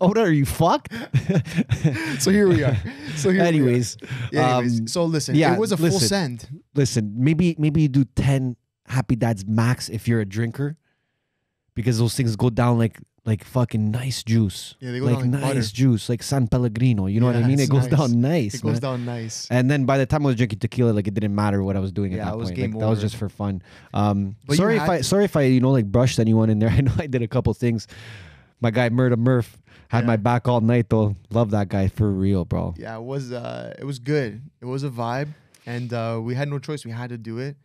Speaker 3: Oda, are you fucked?
Speaker 2: So here we are.
Speaker 3: Anyways.
Speaker 2: So listen, it was a full send.
Speaker 3: Listen, maybe you do 10 Happy Dads max if you're a drinker, because those things go down like fucking nice juice.
Speaker 2: Yeah, they go down like
Speaker 3: nice
Speaker 2: butter.
Speaker 3: Juice, like San Pellegrino. You know what I mean? It goes down nice.
Speaker 2: It goes down nice.
Speaker 3: And then by the time I was drinking tequila, like it didn't matter what I was doing at that point. Like, that was just for fun. Sorry if I brushed anyone in there. I know I did a couple things. My guy Murph had my back all night though. Love that guy for real, bro.
Speaker 2: Yeah, it was good. It was a vibe, and we had no choice. We had to do it.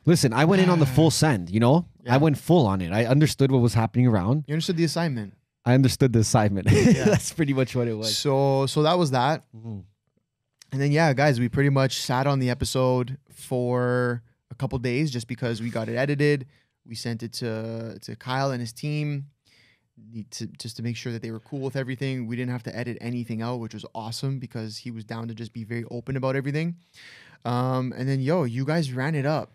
Speaker 3: Listen, I went in on the full send, you know? Yeah. I went full on it. I understood what was happening around.
Speaker 2: You understood the assignment.
Speaker 3: I understood the assignment. Yeah. That's pretty much what it was.
Speaker 2: So that was that. Mm-hmm. And then, guys, we pretty much sat on the episode for a couple days just because we got it edited. We sent it to Kyle and his team just to make sure that they were cool with everything. We didn't have to edit anything out, which was awesome because he was down to just be very open about everything. And then, you guys ran it up.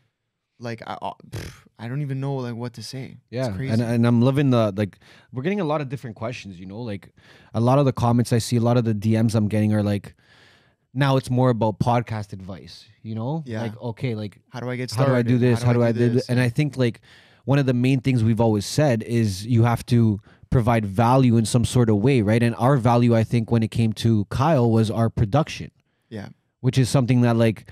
Speaker 2: Like, I don't even know like what to say.
Speaker 3: Yeah,
Speaker 2: it's crazy.
Speaker 3: And I'm loving we're getting a lot of different questions, you know? Like, a lot of the comments I see, a lot of the DMs I'm getting are like, now it's more about podcast advice, you know?
Speaker 2: Yeah.
Speaker 3: Like, okay, like,
Speaker 2: how do I get started?
Speaker 3: How do I do this? How do I do this? And I think like one of the main things we've always said is you have to provide value in some sort of way, right? And our value, I think, when it came to Kyle was our production.
Speaker 2: Yeah.
Speaker 3: Which is something that, like,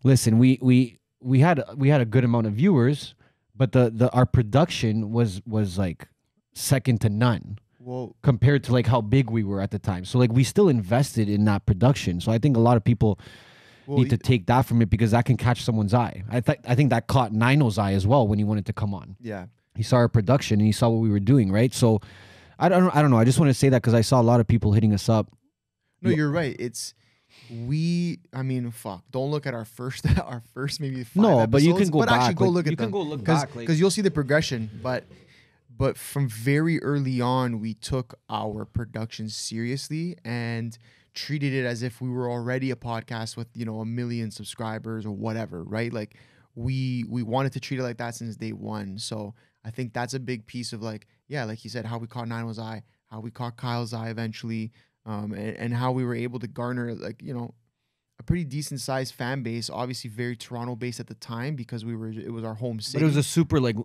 Speaker 3: listen, we had a good amount of viewers, but our production was like second to none.
Speaker 2: Well,
Speaker 3: compared to like how big we were at the time. So like we still invested in that production. So I think a lot of people need to take that from it because that can catch someone's eye. I think that caught Nino's eye as well when he wanted to come on.
Speaker 2: Yeah.
Speaker 3: He saw our production and he saw what we were doing, right? So I don't know. I just want to say that because I saw a lot of people hitting us up.
Speaker 2: No, you're right. It's I mean, fuck. Don't look at our first maybe 5
Speaker 3: No,
Speaker 2: episodes,
Speaker 3: but you can go back.
Speaker 2: Actually, go
Speaker 3: like,
Speaker 2: look at
Speaker 3: you
Speaker 2: them.
Speaker 3: can go look back.
Speaker 2: Because you'll see the progression. But from very early on, we took our production seriously and treated it as if we were already a podcast with 1 million subscribers or whatever, right? Like we wanted to treat it like that since day one. So I think that's a big piece of like you said, how we caught Nino's eye, how we caught Kyle's eye eventually, and how we were able to garner like a pretty decent sized fan base. Obviously, very Toronto based at the time because it was our home city.
Speaker 3: But it was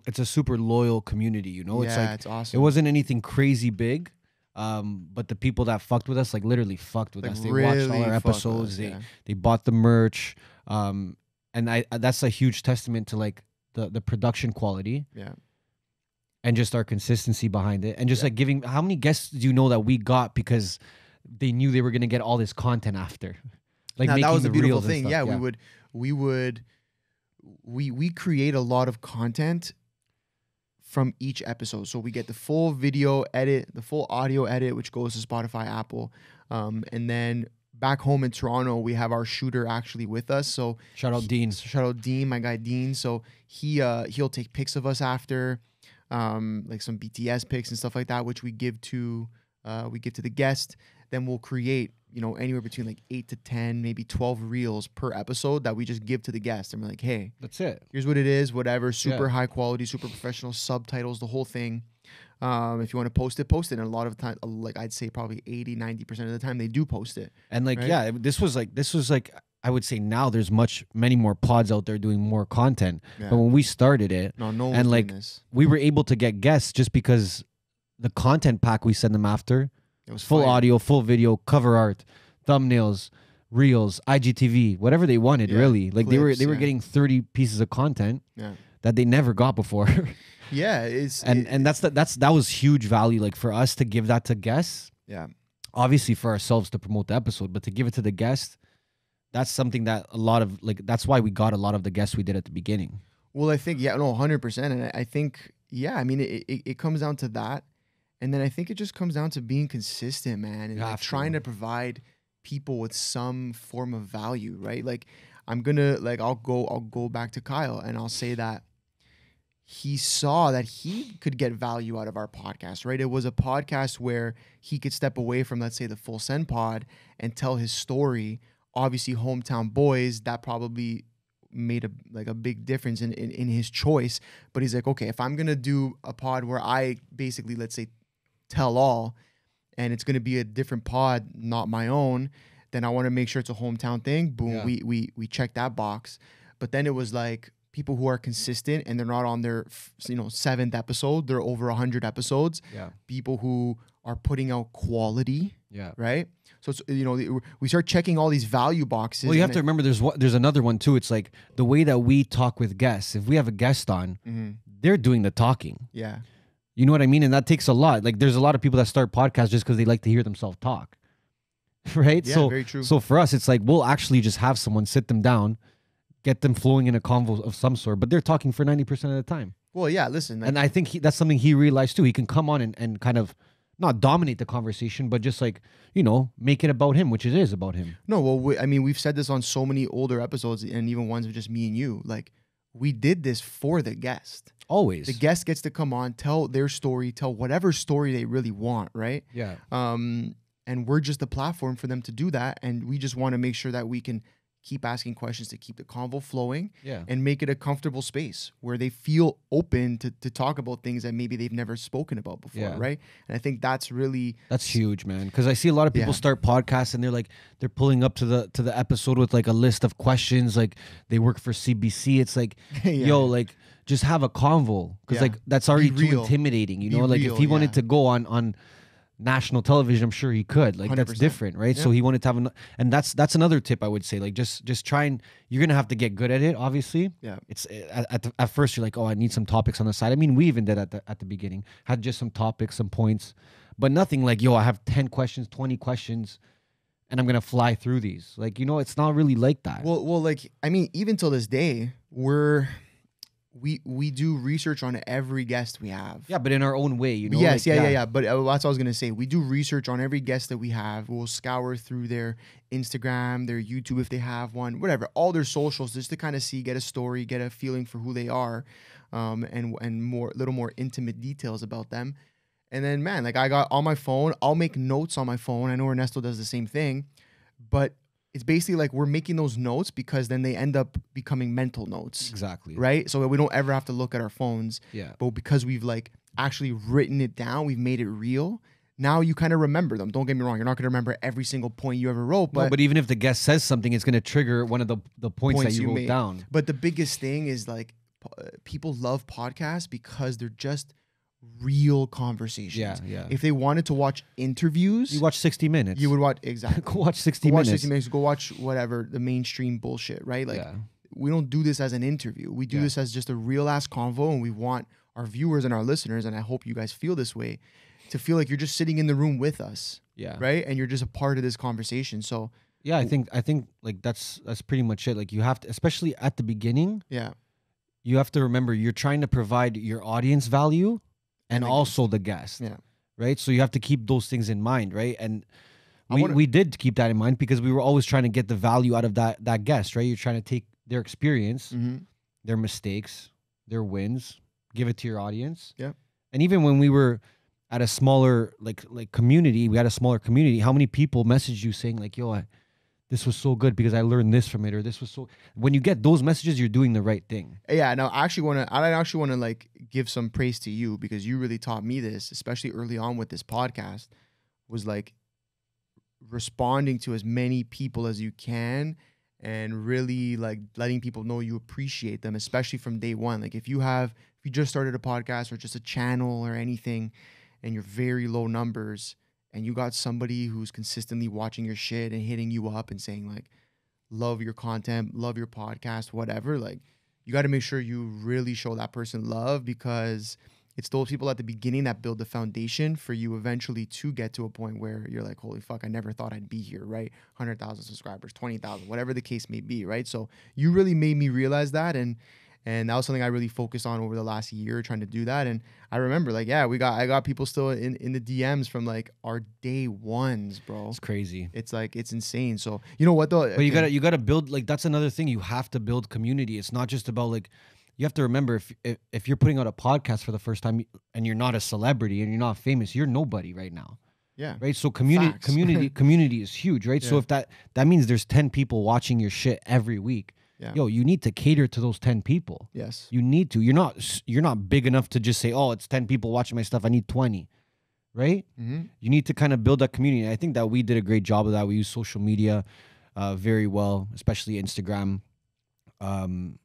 Speaker 3: it's a super loyal community.
Speaker 2: It's awesome.
Speaker 3: It wasn't anything crazy big. But the people that fucked with us, like literally fucked with us. They watched all our episodes. They bought the merch. And that's a huge testament to like the production quality.
Speaker 2: Yeah.
Speaker 3: And just our consistency behind it. And just like giving, how many guests do you know that we got because they knew they were going to get all this content after? Like
Speaker 2: now,
Speaker 3: making
Speaker 2: that was the beautiful
Speaker 3: reels
Speaker 2: thing.
Speaker 3: Yeah,
Speaker 2: we create a lot of content from each episode. So we get the full video edit, the full audio edit, which goes to Spotify, Apple. And then back home in Toronto, we have our shooter actually with us. So
Speaker 3: shout out Dean.
Speaker 2: Shout out Dean, my guy Dean. So he'll take pics of us after, like some BTS pics and stuff like that, which we give to the guest. Then we'll create, anywhere between like 8 to 10, maybe 12 reels per episode that we just give to the guest. And we're like, hey,
Speaker 3: that's it.
Speaker 2: Here's what it is, whatever. Super high quality, super professional, subtitles, the whole thing. If you want to post it. And a lot of time, like I'd say probably 80, 90% of the time they do post it.
Speaker 3: And like,
Speaker 2: right?
Speaker 3: this was like, I would say now there's many more pods out there doing more content. Yeah. But when we started it, and like we were able to get guests just because the content pack we send them after, it was full audio, full video, cover art, thumbnails, reels, IGTV, whatever they wanted, really. Like clips, they were getting 30 pieces of content that they never got before. That was huge value, like for us to give that to guests. Yeah. Obviously for ourselves to promote the episode, but to give it to the guest, that's something that that's why we got a lot of the guests we did at the beginning.
Speaker 2: Well, I think 100%, and I think I mean it comes down to that. And then I think it just comes down to being consistent, man, and like trying to provide people with some form of value, right? Like I'll go back to Kyle and I'll say that he saw that he could get value out of our podcast, right? It was a podcast where he could step away from, let's say, the Full Send pod and tell his story. Obviously, Hometown Boys, that probably made a big difference in his choice. But he's like, okay, if I'm gonna do a pod where I basically, let's say, tell all, and it's going to be a different pod, not my own, then I want to make sure it's a hometown thing. Boom, we check that box. But then it was like people who are consistent and they're not on their 7th episode, they're over 100 episodes. Yeah, people who are putting out quality. Yeah, right. So it's, we start checking all these value boxes.
Speaker 3: Well, you have to remember there's another one too. It's like the way that we talk with guests. If we have a guest on, they're doing the talking. Yeah. You know what I mean? And that takes a lot. Like there's a lot of people that start podcasts just because they like to hear themselves talk. Right?
Speaker 2: Yeah, very true.
Speaker 3: So for us, it's like we'll actually just have someone sit them down, get them flowing in a convo of some sort, but they're talking for 90% of the time.
Speaker 2: Well, yeah, listen.
Speaker 3: And I think that's something he realized too. He can come on and kind of not dominate the conversation, but just like, make it about him, which it is about him.
Speaker 2: No, well, we've said this on so many older episodes and even ones with just me and you. Like, we did this for the guest.
Speaker 3: Always.
Speaker 2: The guest gets to come on, tell their story, tell whatever story they really want, right? Yeah. And we're just the platform for them to do that. And we just want to make sure that we can keep asking questions to keep the convo flowing and make it a comfortable space where they feel open to talk about things that maybe they've never spoken about before, right? And I think that's
Speaker 3: huge, man. Because I see a lot of people start podcasts and they're pulling up to the episode with like a list of questions, like they work for CBC. It's like, like just have a convo, because like that's already too intimidating, like if he wanted to go on national television, I'm sure he could. Like 100%. That's different, right? Yeah. So he wanted to have and that's another tip I would say. Like just try and you're gonna have to get good at it. Obviously, yeah. It's at first you're like, oh, I need some topics on the side. I mean, we even did at the beginning, had just some topics, some points, but nothing like, I have 10 questions, 20 questions, and I'm gonna fly through these. Like, it's not really like that.
Speaker 2: Well, like I mean, even till this day, we're we do research on every guest we have.
Speaker 3: Yeah, but in our own way, you know.
Speaker 2: Yes, yeah. But that's what I was gonna say. We do research on every guest that we have. We'll scour through their Instagram, their YouTube if they have one, whatever, all their socials, just to kind of see, get a story, get a feeling for who they are, and more little more intimate details about them. And then, man, like I got on my phone, I'll make notes on my phone. I know Ernesto does the same thing, but it's basically like we're making those notes because then they end up becoming mental notes.
Speaker 3: Exactly.
Speaker 2: Right? So that we don't ever have to look at our phones.
Speaker 3: Yeah.
Speaker 2: But because we've like actually written it down, we've made it real. Now you kind of remember them. Don't get me wrong. You're not going to remember every single point you ever wrote. But,
Speaker 3: no, but even if the guest says something, it's going to trigger one of the points that you wrote
Speaker 2: made
Speaker 3: down.
Speaker 2: But the biggest thing is like people love podcasts because they're just real conversations.
Speaker 3: Yeah.
Speaker 2: If they wanted to watch interviews,
Speaker 3: you watch 60 Minutes.
Speaker 2: You would watch exactly.
Speaker 3: Go watch 60
Speaker 2: Go watch
Speaker 3: Minutes.
Speaker 2: 60 Minutes. Go watch whatever the mainstream bullshit, right? Like we don't do this as an interview. We do this as just a real ass convo, and we want our viewers and our listeners, and I hope you guys feel this way, to feel like you're just sitting in the room with us.
Speaker 3: Yeah.
Speaker 2: Right? And you're just a part of this conversation. So
Speaker 3: yeah, I think like that's pretty much it. Like you have to, especially at the beginning.
Speaker 2: Yeah.
Speaker 3: You have to remember you're trying to provide your audience value and also the guest.
Speaker 2: Yeah.
Speaker 3: Right? So you have to keep those things in mind, right? And we did keep that in mind because we were always trying to get the value out of that guest, right? You're trying to take their experience, their mistakes, their wins, give it to your audience.
Speaker 2: Yeah.
Speaker 3: And even when we were at a smaller like community, we had a smaller community, how many people messaged you saying like, yo, this was so good because I learned this from it, or this was so. When you get those messages, you're doing the right thing.
Speaker 2: Yeah, no, I actually want to like give some praise to you because you really taught me this, especially early on with this podcast, was like responding to as many people as you can and really like letting people know you appreciate them, especially from day one. Like if you just started a podcast or just a channel or anything and you're very low numbers, and you got somebody who's consistently watching your shit and hitting you up and saying like, love your content, love your podcast, whatever, like you got to make sure you really show that person love, because it's those people at the beginning that build the foundation for you eventually to get to a point where you're like, holy fuck, I never thought I'd be here, right? 100,000 subscribers, 20,000, whatever the case may be, right? So you really made me realize that, and that was something I really focused on over the last year, trying to do that. And I remember, like, I got people still in the DMs from like our day ones, bro.
Speaker 3: It's crazy.
Speaker 2: It's like, it's insane. So you know what though?
Speaker 3: But you gotta build, like, that's another thing. You have to build community. It's not just about like, you have to remember if you're putting out a podcast for the first time and you're not a celebrity and you're not famous, you're nobody right now.
Speaker 2: Yeah.
Speaker 3: Right. So community is huge, right? Yeah. So if that means there's 10 people watching your shit every week. Yeah. Yo, you need to cater to those 10 people.
Speaker 2: Yes.
Speaker 3: You need to. You're not big enough to just say, oh, it's 10 people watching my stuff, I need 20. Right?
Speaker 2: Mm-hmm.
Speaker 3: You need to kind of build that community. And I think that we did a great job of that. We use social media very well, especially Instagram. And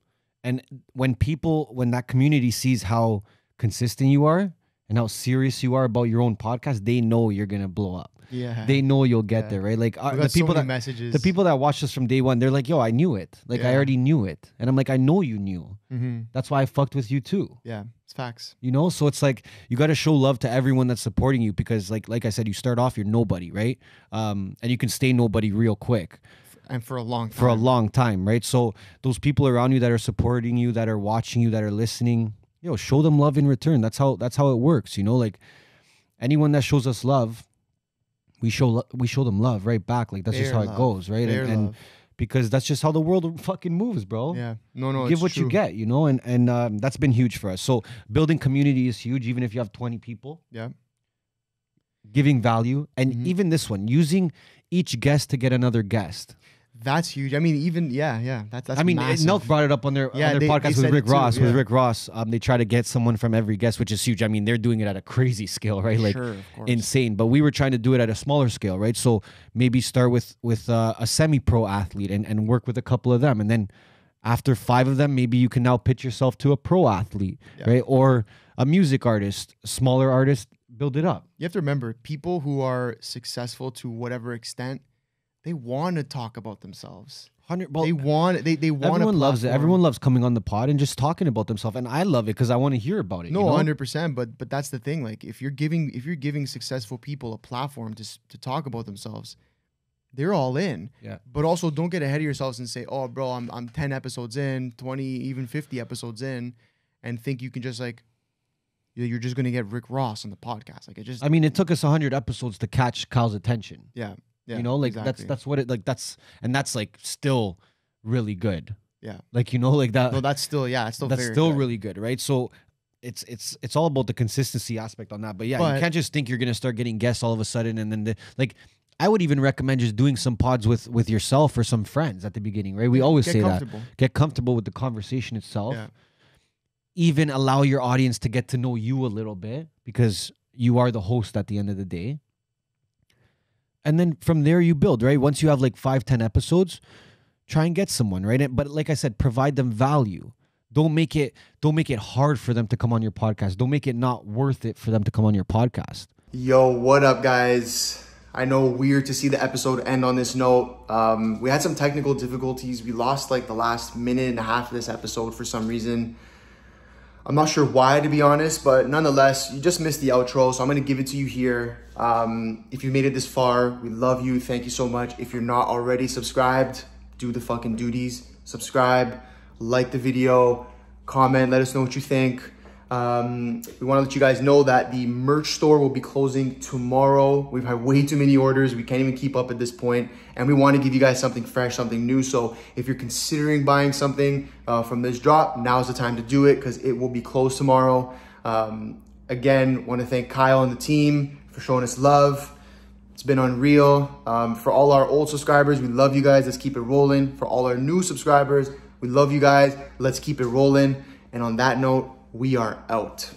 Speaker 3: when that community sees how consistent you are and how serious you are about your own podcast, they know you're going to blow up.
Speaker 2: Yeah,
Speaker 3: they know you'll get there, right? Like the people that watched us from day one, they're like, "Yo, I knew it. Like I already knew it," and I'm like, "I know you knew.
Speaker 2: Mm-hmm.
Speaker 3: That's why I fucked with you too."
Speaker 2: Yeah, it's facts.
Speaker 3: You know, so it's like you got to show love to everyone that's supporting you, because, like I said, you start off, you're nobody, right? And you can stay nobody real quick,
Speaker 2: and for a long time.
Speaker 3: For a long time, right? So those people around you that are supporting you, that are watching you, that are listening, yo, show them love in return. That's how it works. You know, like anyone that shows us love, we show them love right back. Like that's just how it goes, right? And because that's just how the world fucking moves, bro.
Speaker 2: Yeah. No,
Speaker 3: give what you get, you know, and that's been huge for us. So building community is huge, even if you have 20 people.
Speaker 2: Yeah.
Speaker 3: Giving value, and even this one, using each guest to get another guest.
Speaker 2: That's huge. I mean, even that's.
Speaker 3: I mean,
Speaker 2: massive.
Speaker 3: Nelk brought it up on their podcast with Rick Ross. With Rick Ross, they try to get someone from every guest, which is huge. I mean, they're doing it at a crazy scale, right? Like insane. But we were trying to do it at a smaller scale, right? So maybe start with a semi-pro athlete and work with a couple of them, and then after 5 of them, maybe you can now pitch yourself to a pro athlete, right? Or a music artist, smaller artist. Build it up.
Speaker 2: You have to remember, people who are successful to whatever extent, they want to talk about themselves. They want.
Speaker 3: Everyone loves it. Everyone loves coming on the pod and just talking about themselves, and I love it because I want to hear about it.
Speaker 2: No, 100%. But that's the thing. Like, if you're giving successful people a platform to talk about themselves, they're all in.
Speaker 3: Yeah.
Speaker 2: But also, don't get ahead of yourselves and say, "Oh, bro, I'm 10 episodes in, 20, even 50 episodes in, and think you can just like, you're just gonna get Rick Ross on the podcast. Like it just.
Speaker 3: I mean, it took us 100 episodes to catch Kyle's attention.
Speaker 2: Yeah. Yeah.
Speaker 3: You know, like
Speaker 2: exactly.
Speaker 3: that's what it like. That's like still really good.
Speaker 2: Yeah.
Speaker 3: Like, you know, like that.
Speaker 2: No, that's still it's still
Speaker 3: that's
Speaker 2: very
Speaker 3: still
Speaker 2: good.
Speaker 3: really good, right? So it's all about the consistency aspect on that. But yeah, you can't just think you're gonna start getting guests all of a sudden, and then like. I would even recommend just doing some pods with yourself or some friends at the beginning, right? We always say that. Get comfortable with the conversation itself.
Speaker 2: Yeah.
Speaker 3: Even allow your audience to get to know you a little bit, because you are the host at the end of the day. And then from there you build, right? Once you have like 5-10 episodes, try and get someone, right? But like I said, provide them value. Don't make it hard for them to come on your podcast. Don't make it not worth it for them to come on your podcast.
Speaker 2: Yo, what up, guys? I know, weird to see the episode end on this note. We had some technical difficulties. We lost like the last minute and a half of this episode for some reason. I'm not sure why, to be honest, but nonetheless, you just missed the outro, so I'm going to give it to you here. If you made it this far, we love you. Thank you so much. If you're not already subscribed, do the fucking duties. Subscribe, like the video, comment, let us know what you think. We want to let you guys know that the merch store will be closing tomorrow. We've had way too many orders. We can't even keep up at this point. And we want to give you guys something fresh, something new. So if you're considering buying something from this drop, now's the time to do it, because it will be closed tomorrow. Again, want to thank Kyle and the team for showing us love. It's been unreal. For all our old subscribers, we love you guys. Let's keep it rolling. For all our new subscribers, we love you guys. Let's keep it rolling. And on that note, we are out.